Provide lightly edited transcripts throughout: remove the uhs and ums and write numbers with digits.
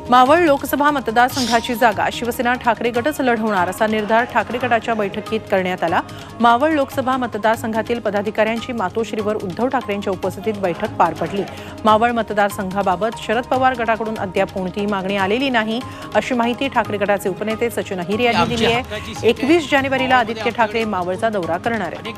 मावळ लोकसभा मतदारसंघाची जागा शिवसेना ठाकरे गटच लढवणार असा निर्धार ठाकरे गटाच्या बैठकीत करण्यात आला। मावळ लोकसभा मतदारसंघातील पदाधिकाऱ्यांची मातोश्रीवर उद्धव ठाकरेंच्या उपस्थितीत बैठक पार पडली। मावळ मतदारसंघाबाबत शरद पवार गटाकडून अद्याप कोणतीही मागणी आलेली नाही अशी माहिती ठाकरे गटाचे उपनेते सचिन अहिर यांनी दिली आहे। 21 जानेवारीला आदित्य ठाकरे मावळचा दौरा करणार आहेत।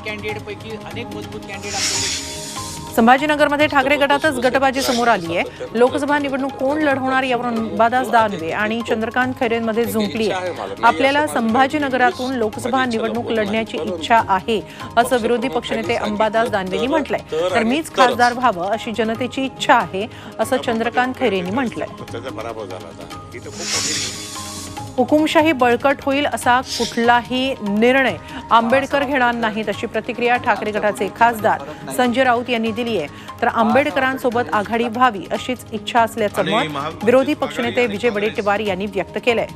संभाजीनगरमध्ये ठाकरे गटातच गटबाजी समोर आली आहे। लोकसभा निवडणूक कोण लढवणार यावरून अंबादास दानवे आणि चंद्रकांत खैरेंमध्ये झुंपली आहे। आपल्याला संभाजीनगरातून लोकसभा निवडणूक लढण्याची इच्छा आहे असं विरोधी पक्षनेते अंबादास दानवेंनी म्हटलंय, तर मीच खासदार व्हावं अशी जनतेची इच्छा आहे असं चंद्रकांत खैरेंनी म्हटलंय। हुकुमशाही बळकट होईल असा कुठलाही निर्णय आंबेडकर घेणार नाहीत अशी प्रतिक्रिया ठाकरे गटाचे खासदार संजय राऊत यांनी दिली आहे। तर आंबेडकरांसोबत आघाडी व्हावी अशीच इच्छा असल्याचं मत विरोधी पक्षनेते विजय वडेट्टीवार यांनी व्यक्त केलंय।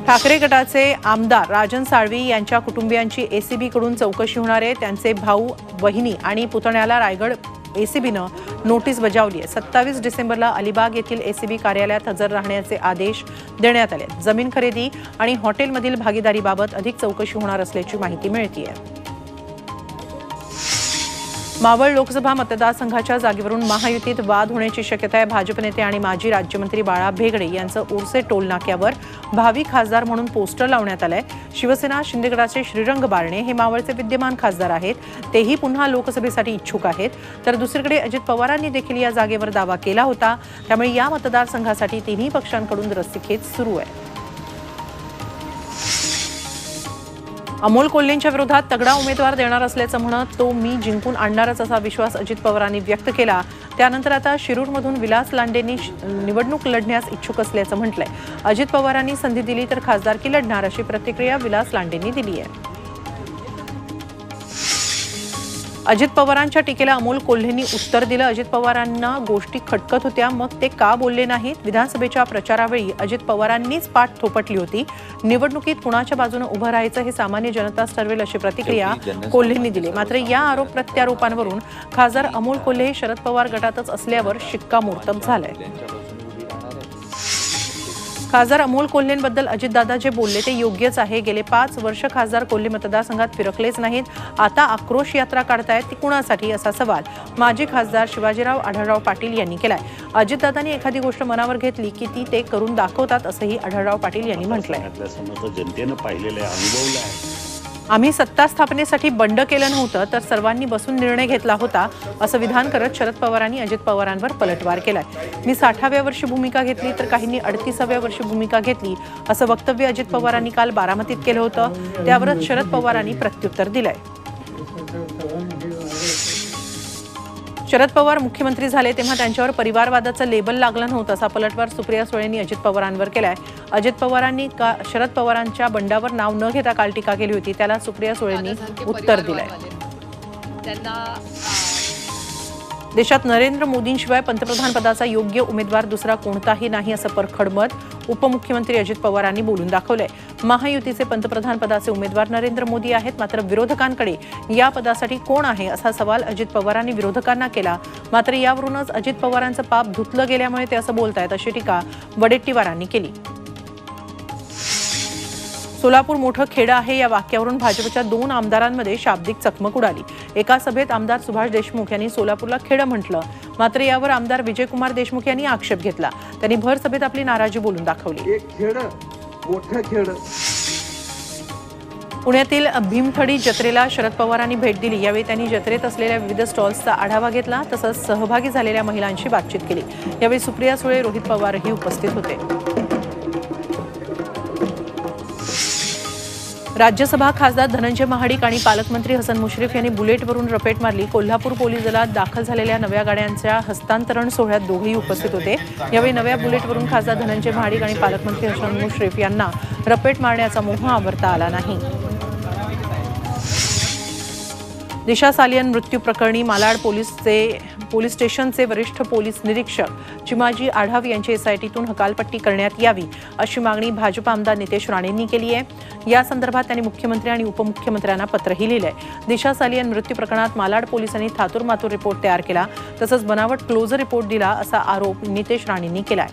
ठाकरे गटाचे आमदार राजन साळवी यांच्या कुटुंबियांची एसीबीकडून चौकशी होणार आहे। त्यांचे भाऊ, बहिणी आणि पुतण्याला रायगड एसीबीनं नोटीस बजावली आहे। 27 डिसेंबरला अलिबाग येथील एसीबी कार्यालयात हजर राहण्याचे आदेश देण्यात आले। जमीन खरेदी आणि हॉटेलमधील भागीदारीबाबत अधिक चौकशी होणार असल्याची माहिती मिळते। मावळ लोकसभा मतदारसंघाच्या जागेवरून महायुतीत वाद होण्याची शक्यता आहे। भाजप नेते आणि माजी राज्यमंत्री बाळा भेगडे यांचं उर्से टोल नाक्यावर भावी खासदार म्हणून पोस्टर लावण्यात आलंय। शिवसेना शिंदे गटाचे श्रीरंग बारणे हे मावळचे विद्यमान खासदार आहेत, तेही पुन्हा लोकसभेसाठी इच्छुक आहेत। तर दुसरीकडे अजित पवारांनी देखील या जागेवर दावा केला होता, त्यामुळे या मतदारसंघासाठी तिन्ही पक्षांकडून रस्सीखेच सुरू आहे। अमोल कोल्हेंच्या विरोधात तगडा उमेदवार देणार असल्याचं म्हणत तो मी जिंकून आणणारच असा विश्वास अजित पवारांनी व्यक्त केला। त्यानंतर आता शिरूरमधून विलास लांडेंनी निवडणूक लढण्यास इच्छुक असल्याचं म्हटलंय। अजित पवारांनी संधी दिली तर खासदारकी लढणार अशी प्रतिक्रिया विलास लांडेंनी दिली आहे। अजित पवारांच्या टीकेला अमोल कोल्हेंनी उत्तर दिलं। अजित पवारांना गोष्टी खटकत होत्या, मग ते का बोलले नाहीत? विधानसभेच्या प्रचारावेळी अजित पवारांनीच पाठ थोपटली होती। निवडणुकीत कुणाच्या बाजूने उभं राहायचं हे सामान्य जनताच ठरवेल अशी प्रतिक्रिया कोल्हेंनी दिली। मात्र या आरोप प्रत्यारोपांवरून खासदार अमोल कोल्हे हे शरद पवार गटातच असल्यावर शिक्कामोर्तब झालंय। खासदार अमोल कोल्हेंबद्दल अजितदादा जे बोलले ते योग्यच आहे। गेले 5 वर्ष खासदार कोल्हे मतदारसंघात फिरकलेच नाहीत, आता आक्रोश यात्रा काढतायत ती कुणासाठी असा सवाल माजी खासदार शिवाजीराव आढळराव पाटील यांनी केलाय। अजितदादांनी एखादी गोष्ट मनावर घेतली की ती ते करून दाखवतात असंही आढळराव पाटील यांनी म्हटलंय। जनतेनं पाहिलेलं आहे, अनुभवलं आहे। आम्ही सत्ता स्थापनेसाठी बंड केलं नव्हतं, तर सर्वांनी बसून निर्णय घेतला होता असं विधान करत शरद पवारांनी अजित पवारांवर पलटवार केलाय। मी 60व्या वर्षी भूमिका घेतली तर काहींनी 38व्या वर्षी भूमिका घेतली असं वक्तव्य अजित पवारांनी काल बारामतीत केलं होतं। त्यावरच शरद पवारांनी प्रत्युत्तर दिलंय। शरद पवार मुख्यमंत्री झाले तेव्हा त्यांच्यावर परिवारवादाचं लेबल लागलं नव्हतं असा पलटवार सुप्रिया सुळेंनी अजित पवारांवर केलाय। अजित पवारांनी शरद पवारांच्या बंडावर नाव न घेता काल टीका केली होती, त्याला सुप्रिया सुळेंनी उत्तर दिलंय। देशात नरेंद्र मोदींशिवाय पंतप्रधान पदाचा योग्य उमेदवार दुसरा कोणताही नाही असं परखड मत उपमुख्यमंत्री अजित पवारांनी बोलून दाखवलंय। महायुतीचे पंतप्रधान पदाचे उमेदवार नरेंद्र मोदी आहेत, मात्र विरोधकांकडे या पदासाठी कोण आहे असा सवाल अजित पवारांनी विरोधकांना केला। मात्र यावरूनच अजित पवारांचं पाप धुतलं गेल्यामुळे ते असं बोलतायत अशी टीका वडेट्टीवारांनी केली। सोलापूर मोठं खेडं आहे या वाक्यावरून भाजपच्या 2 आमदारांमध्ये शाब्दिक चकमक उडाली। एका सभेत आमदार सुभाष देशमुख यांनी सोलापूरला खेडं म्हटलं, मात्र यावर आमदार विजयकुमार देशमुख यांनी आक्षेप घेतला। त्यांनी भर सभेत आपली नाराजी बोलून दाखवली। पुण्यातील भीमथडी जत्रेला शरद पवारांनी भेट दिली। यावेळी त्यांनी जत्रेत असलेल्या विविध स्टॉल्सचा आढावा घेतला, तसंच सहभागी झालेल्या महिलांशी बातचीत केली। यावेळी सुप्रिया सुळे, रोहित पवारही उपस्थित होते। राज्यसभा खासदार धनंजय महाडिक आणि पालकमंत्री हसन मुश्रीफ यांनी बुलेटवरून रपेट मारली। कोल्हापूर पोलीस दलात दाखल झालेल्या नव्या गाड्यांच्या हस्तांतरण सोहळ्यात दोघेही उपस्थित होते। यावेळी नव्या बुलेटवरून खासदार धनंजय महाडिक आणि पालकमंत्री हसन मुश्रीफ यांना रपेट मारण्याचा मोह आवरता आला नाही। दिशा सालियन मृत्यू प्रकरणी मालाड पोलीस स्टेशनचे वरिष्ठ पोलीस निरीक्षक चिमाजी आढाव यांची एसआयटीतून हकालपट्टी करण्यात यावी अशी मागणी भाजप आमदार नितेश राणेंनी केली आहे। या संदर्भात त्यांनी मुख्यमंत्री आणि उपमुख्यमंत्र्यांना पत्रही लिहिलंय। दिशा सालियन मृत्यू प्रकरणात मालाड पोलिसांनी थातुरमातुर रिपोर्ट तयार केला तसंच बनावट क्लोजर रिपोर्ट दिला असा आरोप नितेश राणेंनी केलाय।